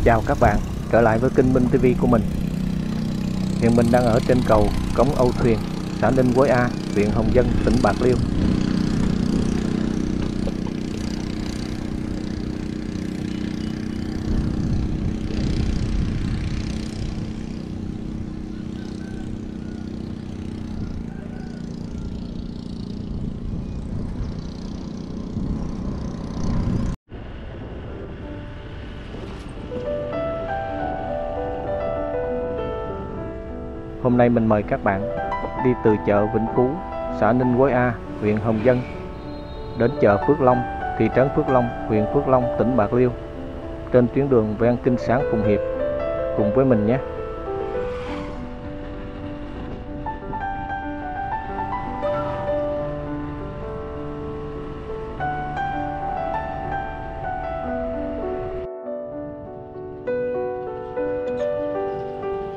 Chào các bạn, trở lại với kênh Minh TV của mình. Hiện mình đang ở trên cầu Cống Âu Thuyền, xã Ninh Quới A, huyện Hồng Dân, tỉnh Bạc Liêu. Hôm nay mình mời các bạn đi từ chợ Vĩnh Phú, xã Ninh Quới A, huyện Hồng Dân đến chợ Phước Long, thị trấn Phước Long, huyện Phước Long, tỉnh Bạc Liêu, trên tuyến đường ven kênh Sáng Phụng Hiệp. Cùng với mình nhé.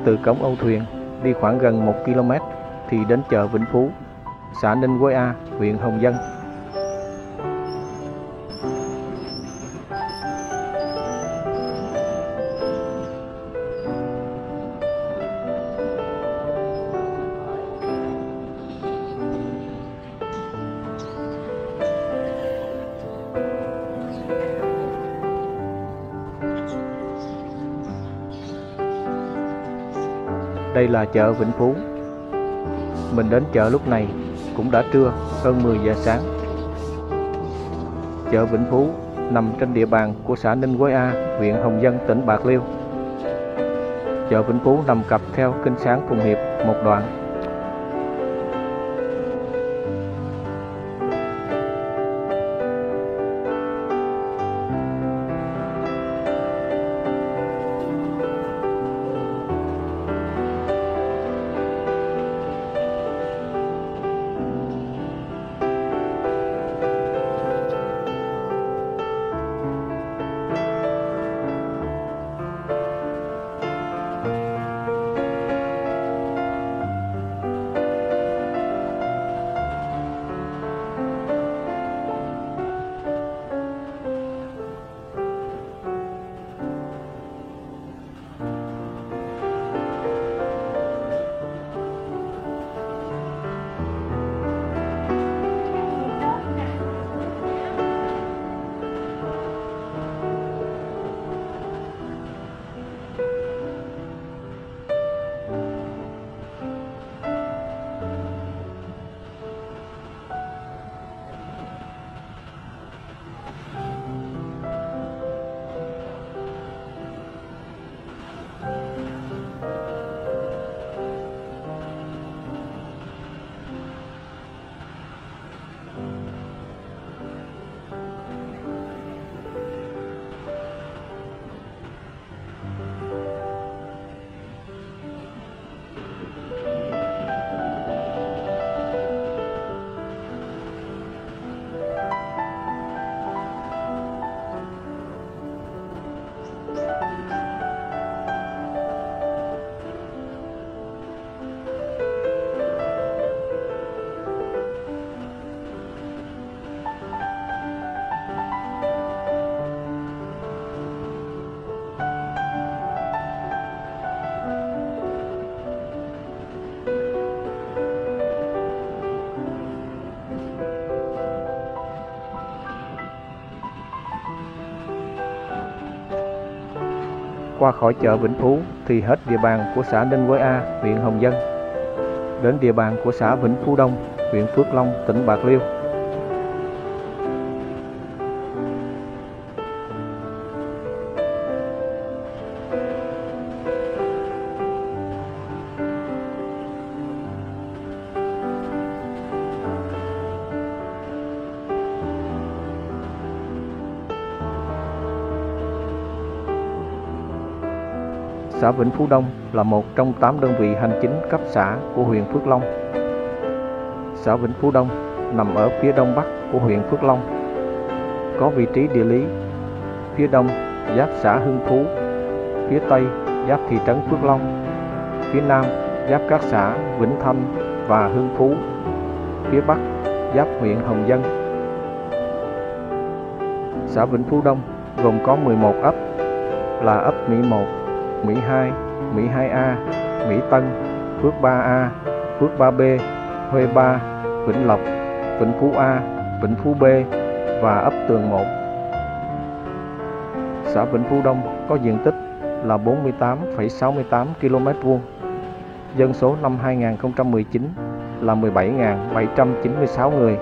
Từ Cống Âu Thuyền đi khoảng gần 1 km thì đến chợ Vĩnh Phú, xã Ninh Quới A, huyện Hồng Dân. Đây là chợ Vĩnh Phú. Mình đến chợ lúc này cũng đã trưa, hơn 10 giờ sáng. Chợ Vĩnh Phú nằm trên địa bàn của xã Ninh Quới A, huyện Hồng Dân, tỉnh Bạc Liêu. Chợ Vĩnh Phú nằm cặp theo kênh Sáng Phụng Hiệp một đoạn. Qua khỏi chợ Vĩnh Phú thì hết địa bàn của xã Ninh Quới A, huyện Hồng Dân, đến địa bàn của xã Vĩnh Phú Đông, huyện Phước Long, tỉnh Bạc Liêu. Xã Vĩnh Phú Đông là một trong 8 đơn vị hành chính cấp xã của huyện Phước Long. Xã Vĩnh Phú Đông nằm ở phía đông bắc của huyện Phước Long, có vị trí địa lý phía đông giáp xã Hưng Phú, phía tây giáp thị trấn Phước Long, phía nam giáp các xã Vĩnh Thanh và Hưng Phú, phía bắc giáp huyện Hồng Dân. Xã Vĩnh Phú Đông gồm có 11 ấp, là ấp Mỹ 1, Mỹ 2, Mỹ 2A, Mỹ Tân, Phước 3A, Phước 3B, Huê 3, Vĩnh Lộc, Vĩnh Phú A, Vĩnh Phú B và ấp Tường 1. Xã Vĩnh Phú Đông có diện tích là 48,68 km². Dân số năm 2019 là 17.796 người.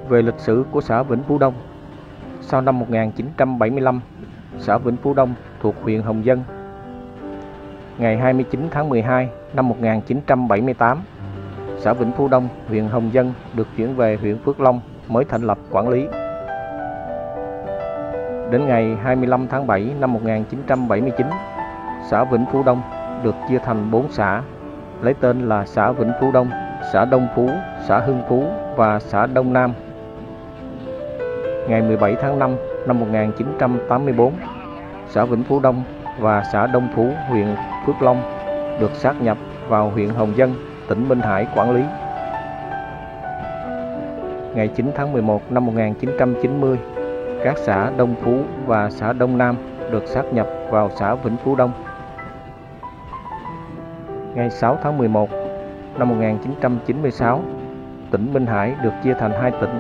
Về lịch sử của xã Vĩnh Phú Đông, sau năm 1975, xã Vĩnh Phú Đông thuộc huyện Hồng Dân. Ngày 29 tháng 12 năm 1978, xã Vĩnh Phú Đông, huyện Hồng Dân được chuyển về huyện Phước Long mới thành lập quản lý. Đến ngày 25 tháng 7 năm 1979, xã Vĩnh Phú Đông được chia thành 4 xã, lấy tên là xã Vĩnh Phú Đông, xã Đông Phú, xã Hưng Phú và xã Đông Nam. Ngày 17 tháng 5 năm 1984, xã Vĩnh Phú Đông và xã Đông Phú, huyện Phước Long được sáp nhập vào huyện Hồng Dân, tỉnh Minh Hải quản lý. Ngày 9 tháng 11 năm 1990, các xã Đông Phú và xã Đông Nam được sáp nhập vào xã Vĩnh Phú Đông. Ngày 6 tháng 11 năm 1996, tỉnh Minh Hải được chia thành 2 tỉnh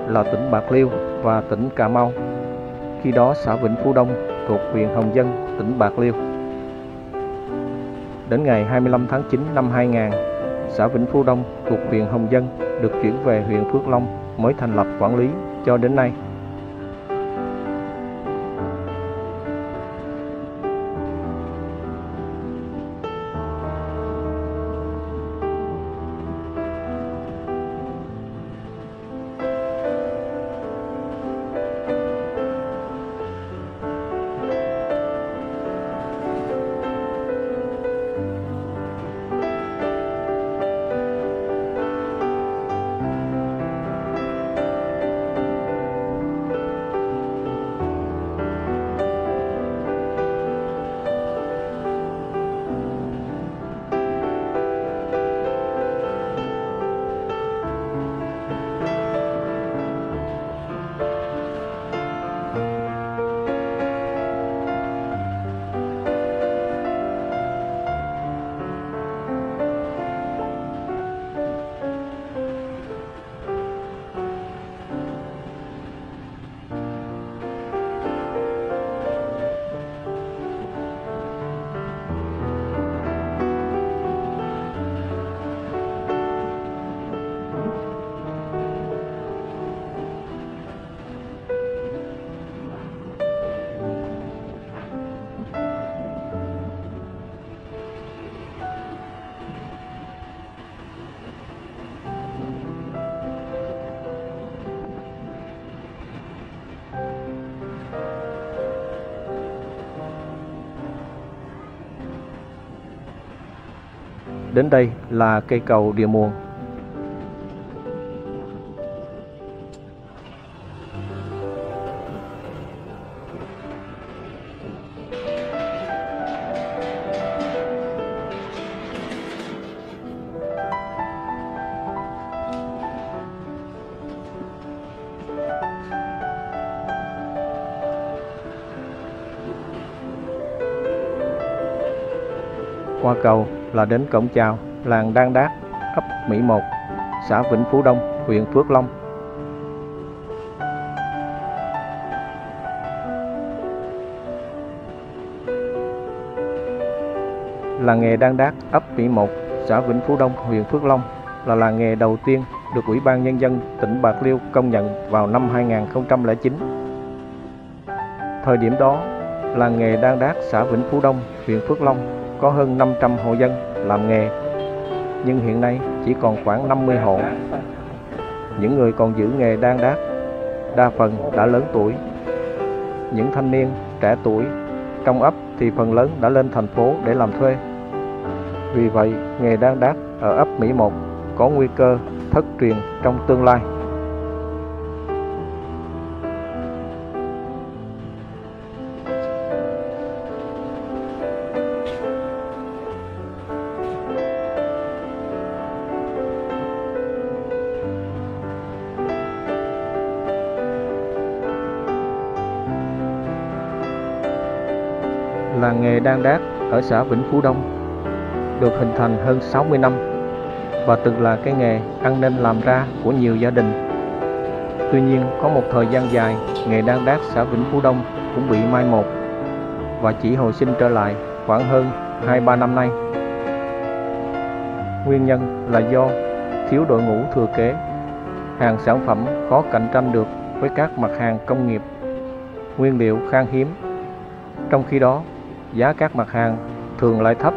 là tỉnh Bạc Liêu và tỉnh Cà Mau. Khi đó xã Vĩnh Phú Đông thuộc huyện Hồng Dân, tỉnh Bạc Liêu. Đến ngày 25 tháng 9 năm 2000, xã Vĩnh Phú Đông thuộc huyện Hồng Dân được chuyển về huyện Phước Long mới thành lập quản lý cho đến nay. Đến đây là cây cầu Địa Muồng. Qua cầu là đến cổng chào làng Đan Đác, ấp Mỹ 1, xã Vĩnh Phú Đông, huyện Phước Long. Làng nghề Đan Đác, ấp Mỹ 1, xã Vĩnh Phú Đông, huyện Phước Long là làng nghề đầu tiên được Ủy ban Nhân dân tỉnh Bạc Liêu công nhận vào năm 2009. Thời điểm đó, làng nghề Đan Đác, xã Vĩnh Phú Đông, huyện Phước Long có hơn 500 hộ dân làm nghề, nhưng hiện nay chỉ còn khoảng 50 hộ. Những người còn giữ nghề đan đác đa phần đã lớn tuổi. Những thanh niên trẻ tuổi trong ấp thì phần lớn đã lên thành phố để làm thuê. Vì vậy, nghề đan đát ở ấp Mỹ 1 có nguy cơ thất truyền trong tương lai. Làng nghề đan đát ở xã Vĩnh Phú Đông được hình thành hơn 60 năm và từng là cái nghề ăn nên làm ra của nhiều gia đình. Tuy nhiên, có một thời gian dài, nghề đan đát xã Vĩnh Phú Đông cũng bị mai một và chỉ hồi sinh trở lại khoảng hơn 2-3 năm nay. Nguyên nhân là do thiếu đội ngũ thừa kế, hàng sản phẩm khó cạnh tranh được với các mặt hàng công nghiệp, nguyên liệu khan hiếm. Trong khi đó, giá các mặt hàng thường lại thấp.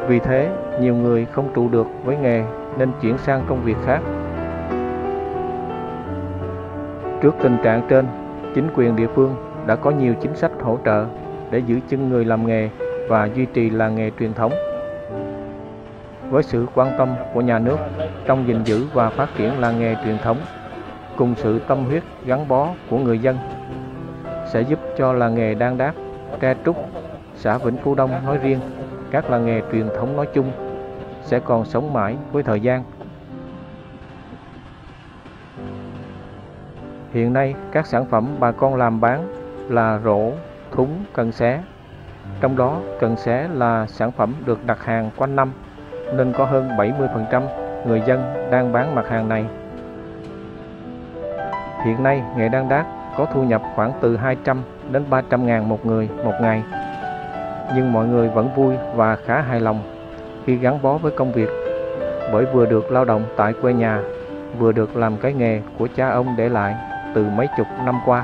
Vì thế, nhiều người không trụ được với nghề nên chuyển sang công việc khác. Trước tình trạng trên, chính quyền địa phương đã có nhiều chính sách hỗ trợ để giữ chân người làm nghề và duy trì làng nghề truyền thống. Với sự quan tâm của nhà nước trong gìn giữ và phát triển làng nghề truyền thống, cùng sự tâm huyết gắn bó của người dân, sẽ giúp cho làng nghề đan đát, tre trúc, xã Vĩnh Phú Đông nói riêng, các làng nghề truyền thống nói chung sẽ còn sống mãi với thời gian. Hiện nay, các sản phẩm bà con làm bán là rổ, thúng, cần xé. Trong đó, cần xé là sản phẩm được đặt hàng quanh năm, nên có hơn 70% người dân đang bán mặt hàng này. Hiện nay, nghề đan đát có thu nhập khoảng từ 200 đến 300 ngàn một người một ngày. Nhưng mọi người vẫn vui và khá hài lòng khi gắn bó với công việc, bởi vừa được lao động tại quê nhà, vừa được làm cái nghề của cha ông để lại từ mấy chục năm qua.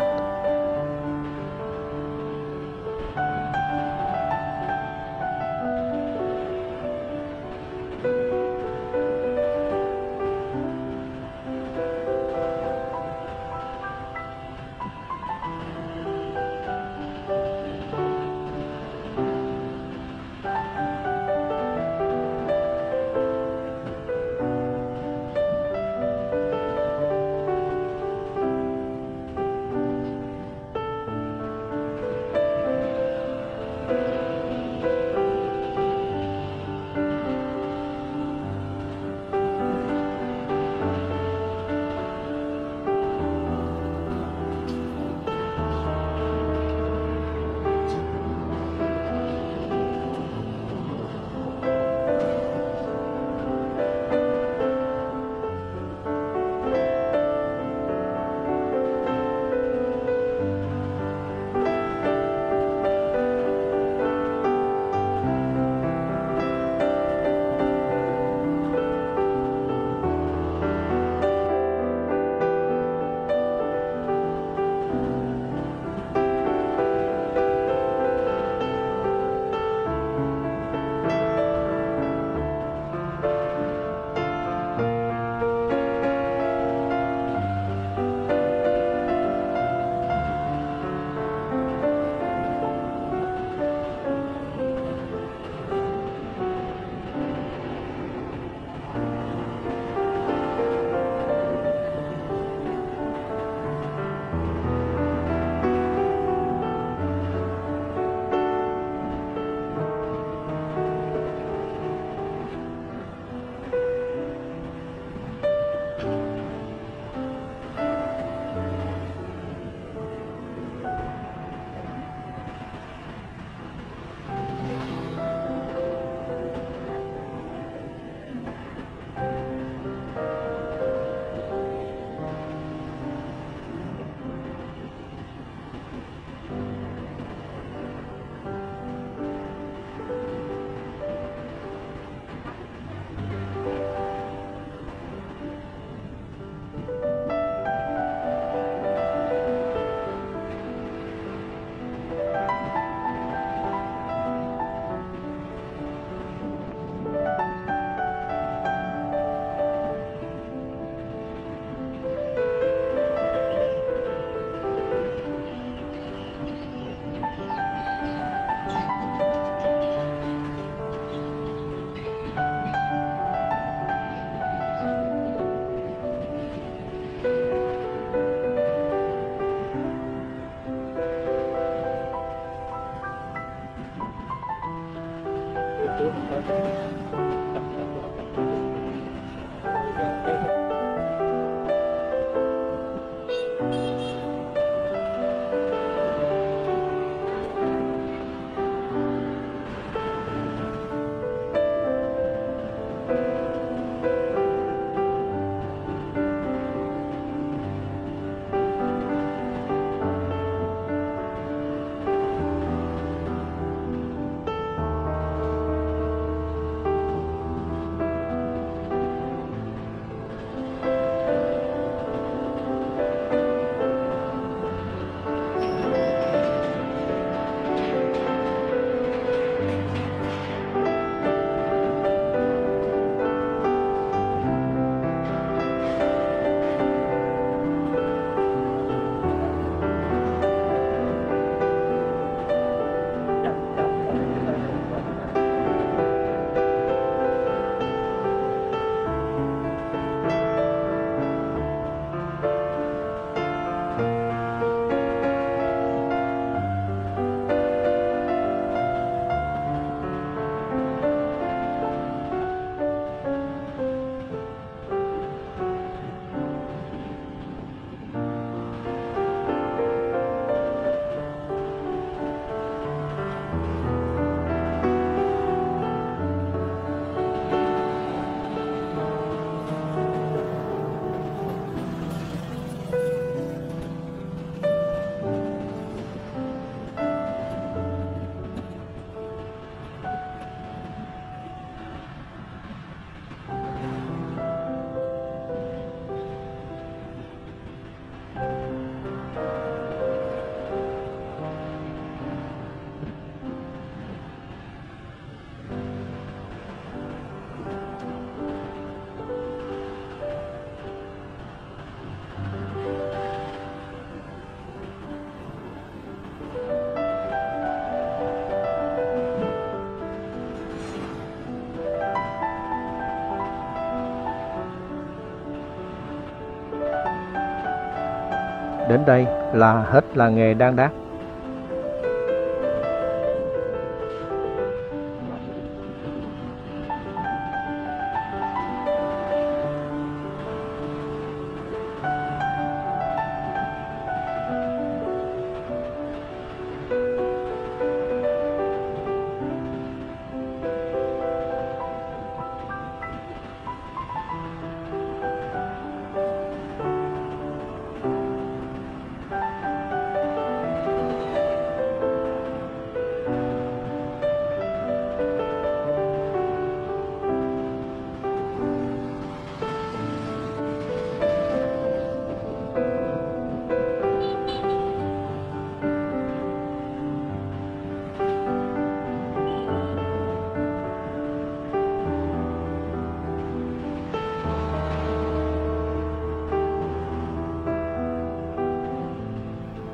Đến đây là hết làng nghề Đan Đác.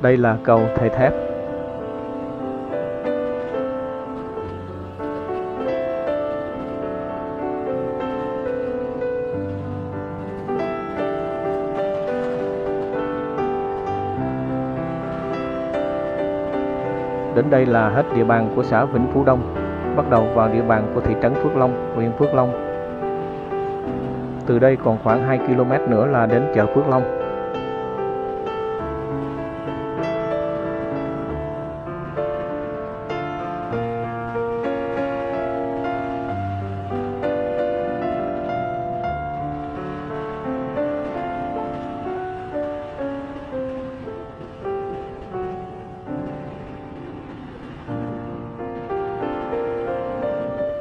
Đây là cầu Thầy Thép. Đến đây là hết địa bàn của xã Vĩnh Phú Đông, bắt đầu vào địa bàn của thị trấn Phước Long, huyện Phước Long. Từ đây còn khoảng 2 km nữa là đến chợ Phước Long.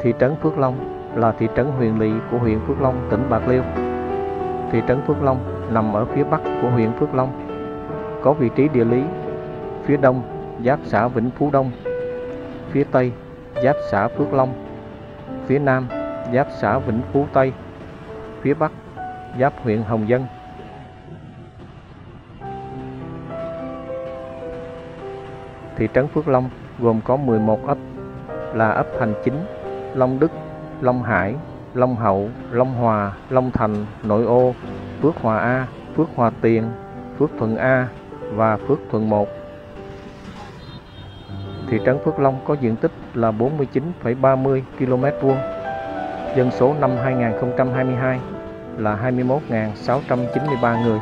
Thị trấn Phước Long là thị trấn huyện lỵ của huyện Phước Long, tỉnh Bạc Liêu. Thị trấn Phước Long nằm ở phía bắc của huyện Phước Long, có vị trí địa lý phía đông giáp xã Vĩnh Phú Đông, phía tây giáp xã Phước Long, phía nam giáp xã Vĩnh Phú Tây, phía bắc giáp huyện Hồng Dân. Thị trấn Phước Long gồm có 11 ấp là ấp Hành Chính, Long Đức, Long Hải, Long Hậu, Long Hòa, Long Thành, Nội Ô, Phước Hòa A, Phước Hòa Tiền, Phước Thuận A và Phước Thuận 1. Thị trấn Phước Long có diện tích là 49,30 km². Dân số năm 2022 là 21.693 người.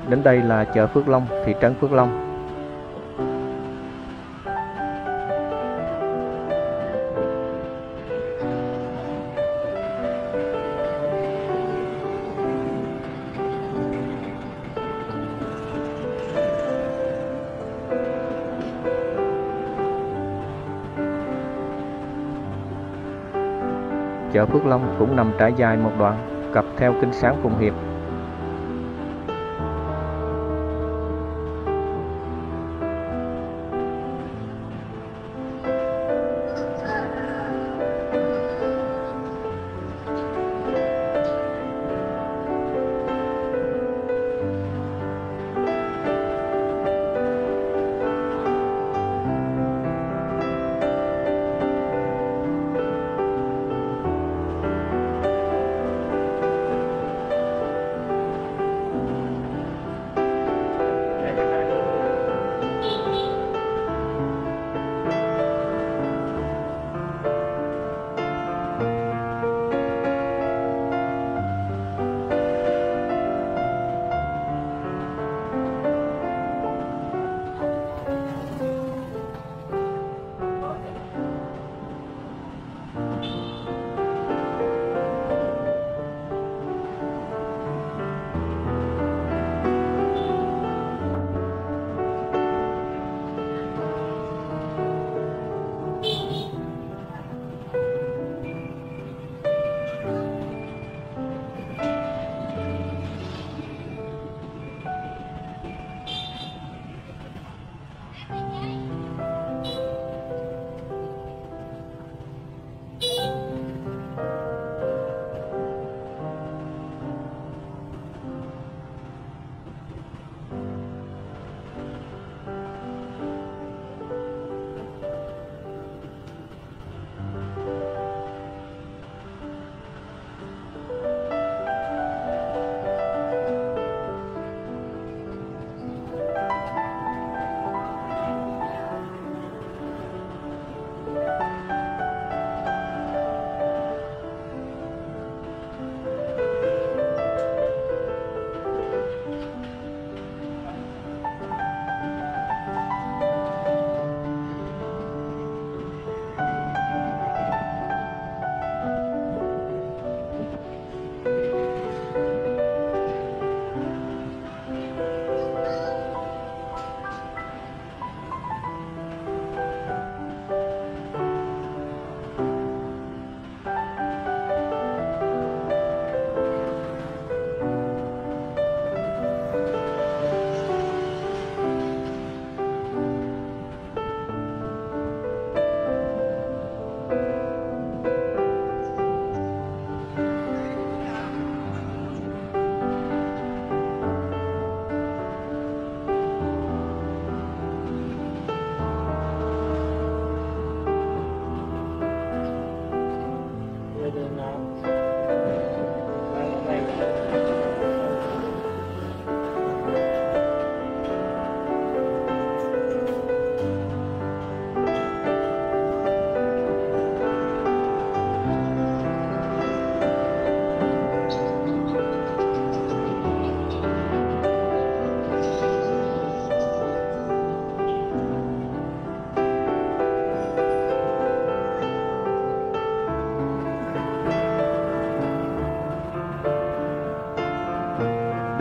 Đến đây là chợ Phước Long, thị trấn Phước Long. Chợ Phước Long cũng nằm trải dài một đoạn cặp theo kênh Sáng Phụng Hiệp.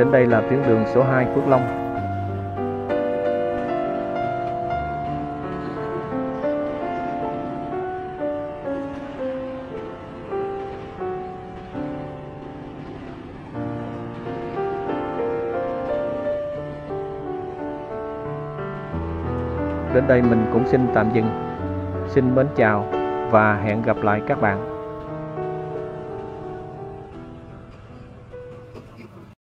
Đến đây là tuyến đường số 2 Phước Long. Đến đây mình cũng xin tạm dừng. Xin mến chào và hẹn gặp lại các bạn.